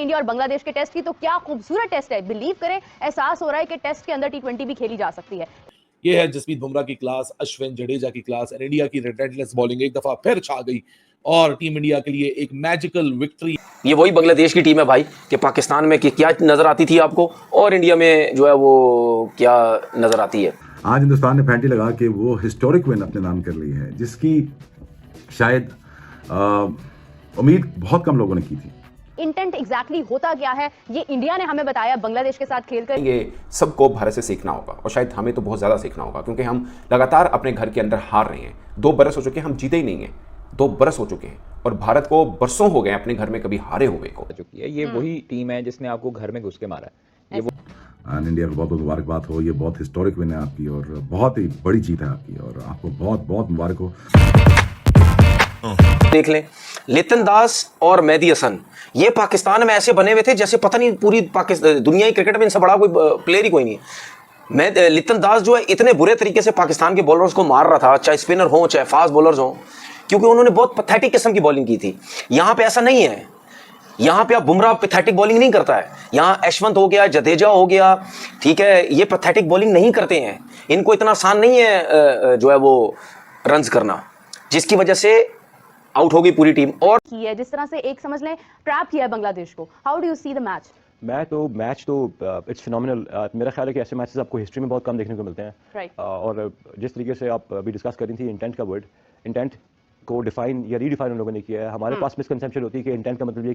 India और बांग्लादेश के test की, तो क्या खूबसूरत टेस्ट है। बिलीव करें, एहसास हो रहा है कि टेस्ट के अंदर T20 भी खेली जा सकती है। ये है जसप्रीत बुमराह की क्लास, अश्विन जडेजा की क्लास, और इंडिया की रिलेंटलेस बॉलिंग एक दफा फिर छा गई और टीम इंडिया के लिए एक मैजिकल विक्ट्री। ये वही बांग्लादेश की टीम है भाई कि पाकिस्तान में कि क्या नजर आती थी आपको और इंडिया में जो है वो क्या नजर आती है। आज हिंदुस्तान ने फैंटी लगा के वो हिस्टोरिक विन अपने नाम कर ली है, जिसकी शायद उम्मीद बहुत कम लोगों ने की थी। इंटेंट एग्जैक्टली होता क्या है, ये इंडिया ने हमें बताया बांग्लादेश के साथ खेलकर। ये सबको भारत से सीखना होगा और शायद हमें तो बहुत ज़्यादा सीखना होगा, क्योंकि हम लगातार अपने घर के अंदर हार रहे हैं। 2 बरस हो चुके हैं हम जीते ही नहीं हैं, 2 बरस हो चुके हैं और भारत को बरसों हो गए अपने घर में कभी हारे हुए को। चुकी है ये वही टीम है जिसने आपको घर में घुस के मारा है। इंडिया को बहुत बहुत मुबारकबाद हो, ये बहुत हिस्टोरिक विन है आपकी और बहुत ही बड़ी जीत है आपकी और आपको बहुत बहुत मुबारक हो। देख लें, लितन दास और मेहदी हसन ये पाकिस्तान में ऐसे बने हुए थे जैसे पता नहीं पूरी पाकिस्तान दुनिया की क्रिकेट में इनसे बड़ा कोई प्लेयर ही कोई नहीं है। मैं लितन दास जो है इतने बुरे तरीके से पाकिस्तान के बॉलर्स को मार रहा था, चाहे स्पिनर हो चाहे फास्ट बॉलर्स हो, क्योंकि उन्होंने बहुत पैथेटिक किस्म की बॉलिंग की थी। यहाँ पे ऐसा नहीं है, यहाँ पे आप बुमराह पैथेटिक बॉलिंग नहीं करता है। यहाँ यशवंत हो गया, जडेजा हो गया, ठीक है, ये पैथेटिक बॉलिंग नहीं करते हैं। इनको इतना आसान नहीं है जो है वो रन्स करना, जिसकी वजह से आउट हो गई पूरी टीम। और की है जिस तरह से एक समझ लें ट्रैप किया है बांग्लादेश को। How do you see the match? Match तो इट्स फिनोमिनल। मेरा ख्याल है कि ऐसे मैचेस आपको हिस्ट्री में बहुत कम देखने को मिलते हैं। और जिस तरीके से आप अभी डिस्कस कर रही थी इंटेंट का वर्ड, इंटेंट को डिफाइन या रीडिफाइन उन लोगों ने किया है। हमारे पास मिसकंसेप्शन होती है कि इंटेंट का मतलब ये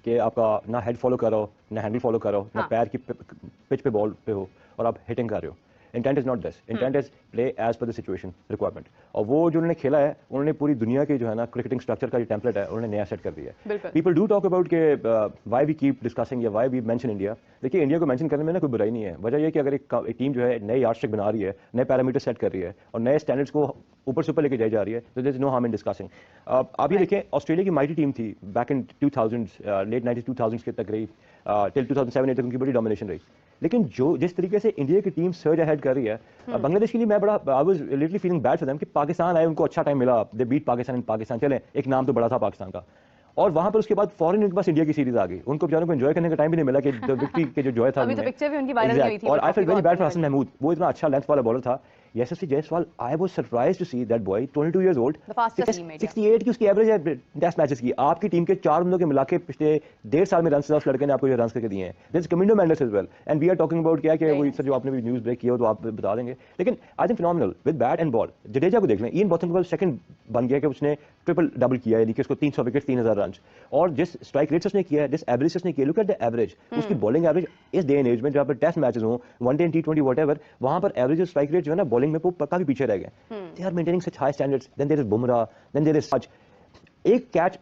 कि आपका ना हेड फॉलो कर रहा हो, ना हैंडल फॉलो कर रहा हो, ना पैर की पिच पे बॉल पे हो और आप हिटिंग कर रहे हो। Intent is not this, intent is play as per the situation requirement. और वो जो उन्होंने खेला है, उन्होंने पूरी दुनिया के जो है ना क्रिकेटिंग स्ट्रक्चर का जो टेम्पलेट है उन्होंने नया सेट कर दिया है। पीपल डू टॉक अबाउट के व्हाई वी कीप डिस्कसिंग या व्हाई वी मेंशन इंडिया। देखिए, इंडिया को मेंशन करने में ना कोई बुराई नहीं है। वजह यह कि अगर एक टीम जो है नए यार्डस्टिक बना रही है, नए पैरामीटर सेट कर रही है और नए स्टैंडर्ड्स को ऊपर से ऊपर लेके जाई जा रही है, तो there is no harm in discussing. आप ये देखें, ऑस्ट्रेलिया की माइटी टीम थी back in 2000s, late 90s 2000s के तक रही, टिल 2007-8 तक उनकी बड़ी डोमिनेशन रही। लेकिन जो जिस तरीके से इंडिया की टीम सर्ज अहेड कर रही है, बांग्लादेश के लिए मैं बड़ा I was literally feeling bad for them कि पाकिस्तान आए, उनको अच्छा टाइम मिला, दे बीट पाकिस्तान इन पाकिस्तान, चले एक नाम तो बड़ा था पाकिस्तान का, और वहां पर उसके बाद फॉरन उनके पास इंडिया की सीरीज आ गई। उनको बेचारों को एंजॉय करने का टाइम भी नहीं मिला कि विक्ट्री के जो जॉय था। अभी तो पिक्चर भी उनकी वायरल हुई थी। और I feel very bad for Hasan Mahmood, वो इतना अच्छा लेंथ वाला बॉलर था। Yashasvi Jaiswal, I was surprised to see that boy 22 years old, 68 की उसकी एवरेज है टेस्ट मैचेस की। आपकी टीम के 4 बंदों के मिला के पिछले 1.5 साल में रन से उस लड़के ने आपको ये रन करके दिए हैं। This is Kamindu Mendis as well, and we are talking about क्या कि वो सर जो आपने भी न्यूज़ ब्रेक किया हो तो आप बता देंगे। लेकिन I think phenomenal with bat and ball. Jadeja को देख लें, इयन बॉथम सेकंड बन गया कि उसने ट्रिपल डबल किया, यानी कि उसको 300 विकेट 3000 रन, और जिस स्ट्राइक रेट से उसने किया है, जिस एवरेज से उसने किया, लुक एट द एवरेज। उसकी बॉलिंग एवरेज इस डे एंड एज में जहां पर टेस्ट मैचेस हो, वनडे एंड T20 व्हाटएवर, वहां पर एवरेज स्ट्राइक रेट जो है ना बॉलिंग में वो काफी पीछे रह गए। They are maintaining such high standards. Then there is Bumrah, then there is such एक कैच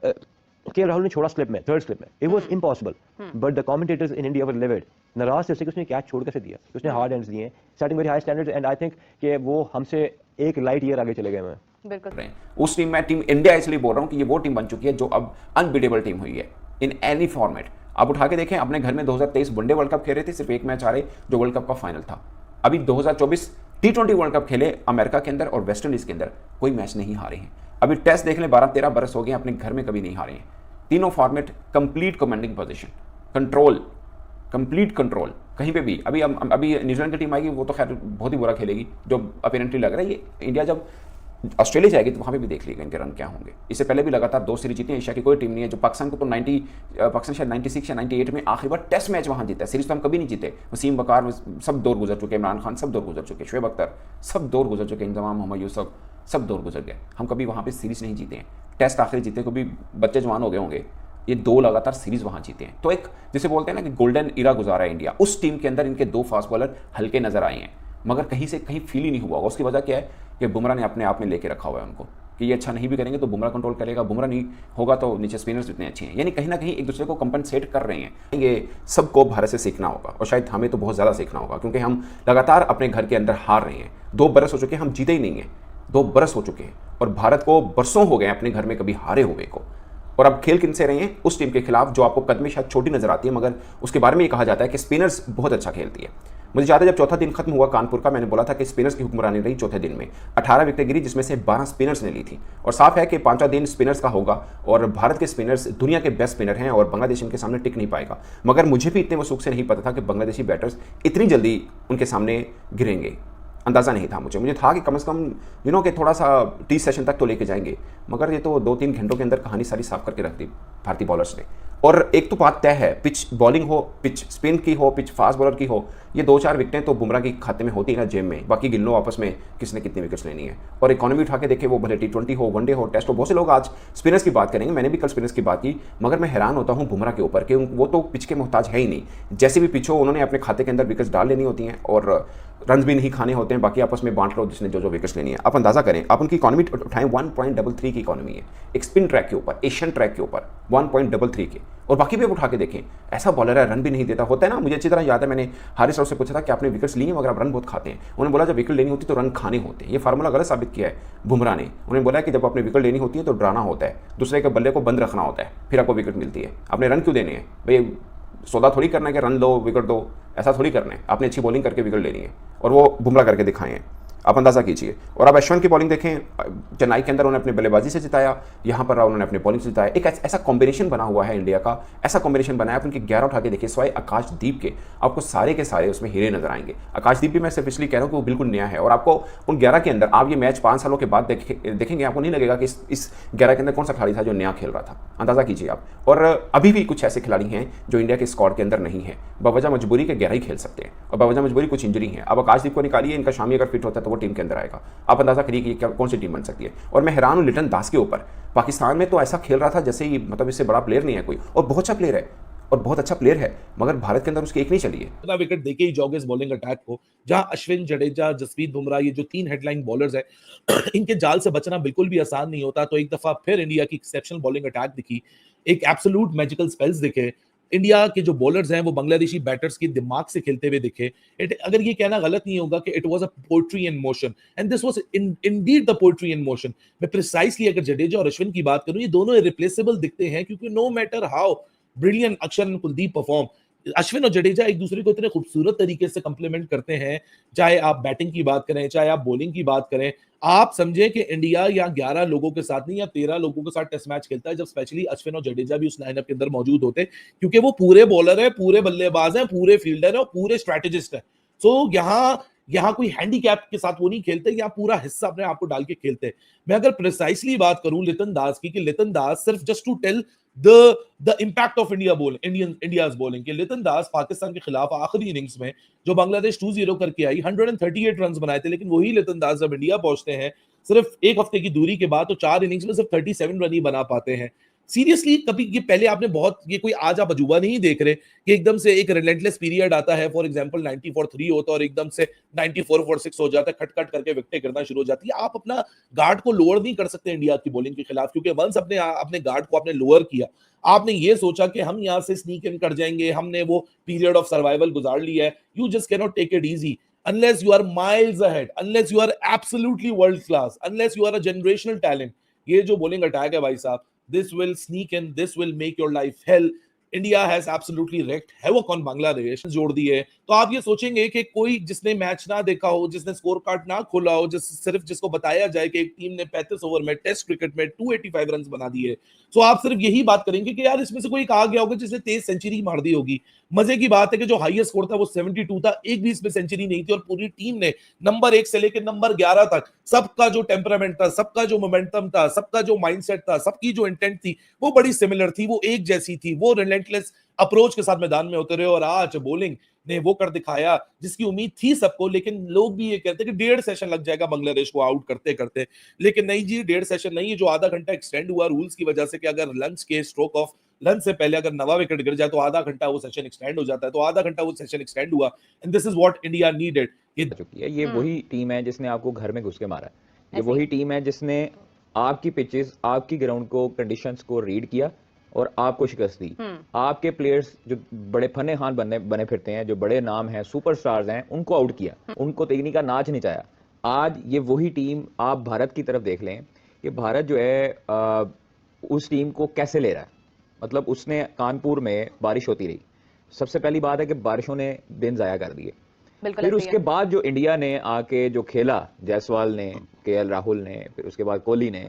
के राहुल ने छोड़ा स्लिप में, थर्ड स्लिप में, it was impossible, but the commentators in India were livid, नाराज थे उससे कि उसने कैच छोड़ कैसे दिया। उसने हार्ड एंड्स दिए, setting very high standards, and I think कि वो हमसे एक लाइट ईयर आगे चले गए हैं। बिल्कुल उस टीम में, टीम इंडिया इसलिए बोल रहा हूं कि ये वो टीम बन चुकी है जो अब अनबीटेबल टीम हुई है इन एनी फॉर्मेट। आप उठा के देखें, अपने घर में 2023 वनडे वर्ल्ड कप खेल रहे थे, सिर्फ एक मैच आ रहे जो वर्ल्ड कप का फाइनल था। अभी 2024 T20 वर्ल्ड कप खेले अमेरिका के अंदर और वेस्ट इंडीज के अंदर, कोई मैच नहीं हारे हैं। अभी टेस्ट देख लें, 12-13 बरस हो गए अपने घर में कभी नहीं हारे हैं। तीनों format complete commanding position, control, complete control कहीं पे भी। अभी न्यूजीलैंड की टीम आएगी, वो तो खैर बहुत ही बुरा खेलेगी, जो अपेरेंटली लग रहा है। ये इंडिया जब ऑस्ट्रेलिया जाएगी तो वहाँ पे भी देख लीजिएगा इनके रन क्या होंगे। इससे पहले भी लगातार 2 सीरीज जीती है। एशिया की कोई टीम नहीं है जो पाकिस्तान को तो पाकिस्तान शायद 96 या 98 में आखिरी बार टेस्ट मैच वहाँ जीता है। सीरीज तो हम कभी नहीं जीते। वसीम बकार सब दौर गुजर चुके, इमरान खान सब दौर गुजर चुके, शुएब अख्तर सब दौर गुजर चुके, इंजमाम मोहम्मद यूसुफ सब दौर गुजर गए। हम कभी वहाँ पर सीरीज नहीं जीते हैं। टेस्ट आखिरी जीते, कभी बच्चे जवान हो गए होंगे, ये 2 लगातार सीरीज वहाँ जीते हैं। तो एक जिसे बोलते हैं ना कि गोल्डन इरा गुजारा है इंडिया। उस टीम के अंदर इनके 2 फास्ट बॉलर हल्के नजर आए हैं, मगर कहीं से कहीं फील ही नहीं हुआ। उसकी वजह क्या है कि बुमराह ने अपने आप में लेके रखा हुआ है उनको कि ये अच्छा नहीं भी करेंगे तो बुमराह कंट्रोल करेगा, बुमराह नहीं होगा तो नीचे स्पिनर्स इतने अच्छे हैं। यानी कहीं ना कहीं एक दूसरे को कंपनसेट कर रहे हैं। ये सबको भारत से सीखना होगा और शायद हमें तो बहुत ज़्यादा सीखना होगा, क्योंकि हम लगातार अपने घर के अंदर हार रहे हैं। 2 बरस हो चुके हैं हम जीते ही नहीं हैं, 2 बरस हो चुके हैं और भारत को बरसों हो गए अपने घर में कभी हारे हुए को। और अब खेल किन से रहे हैं? उस टीम के खिलाफ जो आपको कद में शायद छोटी नजर आती है, मगर उसके बारे में ये कहा जाता है कि स्पिनर्स बहुत अच्छा खेलती है। मुझे याद है जब चौथा दिन खत्म हुआ कानपुर का, मैंने बोला था कि स्पिनर्स की हुक्मरानी रही चौथे दिन में। 18 विकेटें गिरी जिसमें से 12 स्पिनर्स ने ली थी, और साफ है कि पांचवा दिन स्पिनर्स का होगा और भारत के स्पिनर्स दुनिया के बेस्ट स्पिनर हैं और बांग्लादेश इनके सामने टिक नहीं पाएगा। मगर मुझे भी इतने वसूख से नहीं पता था कि बांग्लादेशी बैटर्स इतनी जल्दी उनके सामने गिरेंगे, अंदाज़ा नहीं था मुझे था कि कम से कम कि थोड़ा सा 30 सेशन तक तो लेके जाएंगे, मगर ये तो 2-3 घंटों के अंदर कहानी सारी साफ करके रख दी भारतीय बॉलर्स ने। और एक तो बात तय है, पिच बॉलिंग हो, पिच स्पिन की हो, पिच फास्ट बॉलर की हो, ये 2-4 विकेटें तो बुमराह के खाते में होती है ना जेब में, बाकी गिन लो आपस में किसने कितनी विकेट्स लेनी है। और इकॉनमी उठा के देखे, वो भले T20 हो, वनडे हो, टेस्ट हो, बहुत से लोग आज स्पिनर्स की बात करेंगे, मैंने भी कल स्पिनर्स की बात की, मगर मैं हैरान होता हूँ बुमराह के ऊपर कि वो तो पिच के मोहताज है ही नहीं। जैसे भी पिच हो उन्होंने अपने खाते के अंदर विकेट्स डाल लेनी होती हैं और रन भी नहीं खाने होते हैं, बाकी आपस में बांट लो जिसने जो विकेट्स लेनी है। आप अंदाजा करें, आप उनकी इकॉनमी उठाएं 1.33 की इकॉनमी है, एक स्पिन ट्रैक के ऊपर, एशियन ट्रैक के ऊपर 1.33 के, और बाकी भी आप उठा के देखें, ऐसा बॉलर है रन भी नहीं देता। होता है ना, मुझे अच्छी तरह याद है मैंने हारिस राव से पूछा था कि आपने विकेट्स लिए मगर आप रन बहुत खाते हैं, उन्होंने बोला जब विकेट लेनी होती तो रन खाने होते हैं। ये फार्मूला गलत साबित किया है बुमराह ने। उन्होंने बोला कि जब आपने विकेट लेनी होती है तो डराना होता है, दूसरे के बल्ले को बंद रखना होता है, फिर आपको विकेट मिलती है। आपने रन क्यों देने हैं भाई, सौदा थोड़ी करना है कि रन लो विकेट दो, ऐसा थोड़ी करना है, आपने अच्छी बॉलिंग करके विकेट लेनी है, और वो बुमराह करके दिखाए हैं, आप अंदाज़ा कीजिए। और अब अश्विन की बॉलिंग देखें, चेन्नई के अंदर उन्होंने अपने बल्लेबाजी से जिताया, यहाँ पर उन्होंने अपने बॉलिंग से जिताया। एक ऐसा कॉम्बिनेशन बना हुआ है इंडिया का, ऐसा कॉम्बिनेशन बनाया। आप उनके 11 उठा के देखिए, सिवाय आकाशदीप के आपको सारे के सारे उसमें हीरे नजर आएंगे। आकाशदीप भी मैं सिर्फ इसलिए कह रहा हूँ कि वो बिल्कुल नया है, और आपको उन 11 के अंदर आप ये मैच 5 सालों के बाद देखेंगे, आपको नहीं लगेगा कि इस 11 के अंदर कौन सा खिलाड़ी था जो नया खेल रहा था, अंदाज़ा कीजिए आप। और अभी भी कुछ ऐसे खिलाड़ी हैं जो इंडिया के स्क्वाड के अंदर नहीं है, बवजह मजबूरी के 11 ही खेल सकते हैं, और बवजह मजबूरी कुछ इंजरी है। अब आकाशदीप को निकालिए, इनका शामी अगर फिट होता है तो वो टीम के अंदर आएगा। आप अंदाजा करिए कि कौन सी टीम बन सकती है। और मैं हैरान हूं लिटन दास के ऊपर, पाकिस्तान में तो ऐसा खेल रहा था जैसे ही मतलब इससे बड़ा प्लेयर नहीं है कोई, और बहुत अच्छा प्लेयर है और बहुत अच्छा प्लेयर है, मगर भारत के अंदर उसकी एक नहीं चली है। इतना विकेट देके ही जॉगेस बॉलिंग अटैक को, जहां अश्विन, जडेजा, जसप्रीत बुमराह, ये जो 3 हेडलाइन बॉलर्स हैं इनके जाल से बचना बिल्कुल भी आसान नहीं होता। तो एक दफा फिर इंडिया की एक्सेप्शनल बॉलिंग अटैक दिखी, एक एब्सोल्यूट मैजिकल स्पेल्स दिखे। इंडिया के जो बॉलर्स हैं वो बांग्लादेशी बैटर्स के दिमाग से खेलते हुए दिखे। अगर ये कहना गलत नहीं होगा कि it was a poetry in motion, and this was Indeed the poetry in motion. मैं प्रिसाइसली अगर जडेजा और अश्विन की बात करूं, ये दोनों इरिप्लेसेबल दिखते हैं, क्योंकि नो मैटर हाउ ब्रिलियंट अक्षर एंड कुलदीप परफॉर्म, अश्विन और जडेजा एक दूसरे को इतने खूबसूरत तरीके से कंप्लीमेंट करते हैं। चाहे आप बैटिंग की बात करें, चाहे आप बॉलिंग की बात करें, आप समझें कि इंडिया या 11 लोगों के साथ नहीं या 13 लोगों के साथ टेस्ट मैच खेलता है, जब स्पेशली अश्विन और जडेजा भी उस लाइनअप के अंदर मौजूद होते, क्योंकि वो पूरे बॉलर है, पूरे बल्लेबाज हैं, पूरे फील्डर है और पूरे स्ट्रैटेजिस्ट है। सो यहाँ कोई हैंडीकैप के साथ वो नहीं खेलते, या पूरा हिस्सा अपने आप को डाल के खेलते हैं। मैं अगर प्रिसाइसली बात करूं लिटन दास की, कि लिटन दास सिर्फ just to tell the impact of India's bowling, के लिटन दास पाकिस्तान के खिलाफ आखिरी इनिंग्स में जो बांग्लादेश 2-0 करके आई, 138 रन बनाए थे, लेकिन वही लिटन दास जब इंडिया पहुंचते हैं सिर्फ एक हफ्ते की दूरी के बाद, तो 4 इनिंग्स में सिर्फ 37 रन ही बना पाते हैं। सीरियसली कभी ये पहले आपने बहुत, ये कोई आज आप अजूबा नहीं देख रहे कि एकदम से एक रिलेंटलेस पीरियड आता है, फॉर एग्जांपल 90 फॉर 3 होता है और एकदम से 94 फॉर 6 हो जाता है, खट खट करके विकेटें गिरना शुरू हो जाती है। आप अपना गार्ड को लोअर नहीं कर सकते इंडिया की बॉलिंग के खिलाफ, क्योंकि वंस अपने गार्ड को आपने लोअर किया, आपने ये सोचा कि हम यहां से स्नीक इन कर जाएंगे, हमने वो पीरियड ऑफ सर्वाइवल गुजार लिया है, you just can not take it easy unless you are miles ahead, unless you are absolutely world class, unless you are a generational talent. ये जो bowling attack है भाई साहब, this will sneak in, this will make your life hell. India has absolutely wrecked havoc on Bangladesh जोड़ दी है। तो आप ये सोचेंगे कि कोई जिसने मैच ना देखा हो, जिसने स्कोर कार्ड ना खोला हो, सिर्फ जिसको बताया जाए कि एक टीम ने 35 ओवर में टेस्ट क्रिकेट में 285 रन बना दिए, तो आप सिर्फ यही बात करेंगे कि यार इसमें से कोई आ गया होगा जिसने 23 सेंचुरी मार दी होगी। मजे की बात है कि जो हाईएस्ट स्कोर था वो 72 था, एक भी इसमें सेंचुरी नहीं थी, और पूरी टीम ने नंबर 1 से लेकर नंबर 11 तक सबका जो टेम्परामेंट था, सबका जो मोमेंटम था, सबका जो माइंडसेट था, सबकी जो इंटेंट थी, वो बड़ी सिमिलर थी, वो एक जैसी थी, वो रिलेंटलेस अप्रोच के साथ मैदान में उतरे। और आज बॉलिंग ने वो कर दिखाया जिसकी उम्मीद थी सबको। लेकिन लोग भी ये कहते हैं कि 1.5 सेशन लग जाएगा बांग्लादेश को आउट करते करते, लेकिन नहीं जी, 1.5 सेशन नहीं है, जो आधा घंटा एक्सटेंड हुआ रूल्स की वजह से, कि अगर लंच के स्ट्रोक ऑफ लंच से पहले अगर 9वां विकेट गिर जाए तो आधा घंटा वो सेशन एक्सटेंड हो जाता है, तो आधा घंटा वो सेशन एक्सटेंड हुआ, and this is what India needed. ये वही टीम है जिसने आपको घर में घुस के मारा है, ये वही टीम है जिसने आपकी पिचेस, आपकी ग्राउंड को, कंडीशंस को रीड किया और आपको शिकस्त दी। आपके प्लेयर्स जो बड़े फने खान बने फिरते हैं, जो बड़े नाम हैं, सुपरस्टार्स हैं, उनको आउट किया, उनको तेगनी का नाच नचाया। आज ये वही टीम, आप भारत की तरफ देख लें कि भारत जो है उस टीम को कैसे ले रहा है। मतलब उसने कानपुर में बारिश होती रही, सबसे पहली बात है कि बारिशों ने दिन ज़ाया कर दिए। बिल्कुल फिर ऐसे ही उसके है। बाद जो इंडिया ने आके जो खेला, जायसवाल ने, केएल राहुल ने, फिर उसके बाद कोहली ने,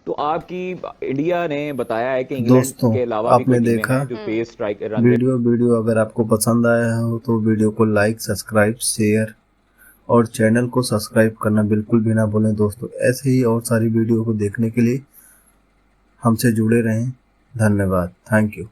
तो आपकी इंडिया ने बताया है कि इंग्लैंड दोस्तों, के अलावा भी कोई आपने टीमें देखा हैं जो pace strike run rate video अगर आपको पसंद आया हो तो वीडियो को लाइक, सब्सक्राइब, शेयर और चैनल को सब्सक्राइब करना बिल्कुल भी ना भूलें दोस्तों। ऐसे ही और सारी वीडियो को देखने के लिए हमसे जुड़े रहें। धन्यवाद। Thank you.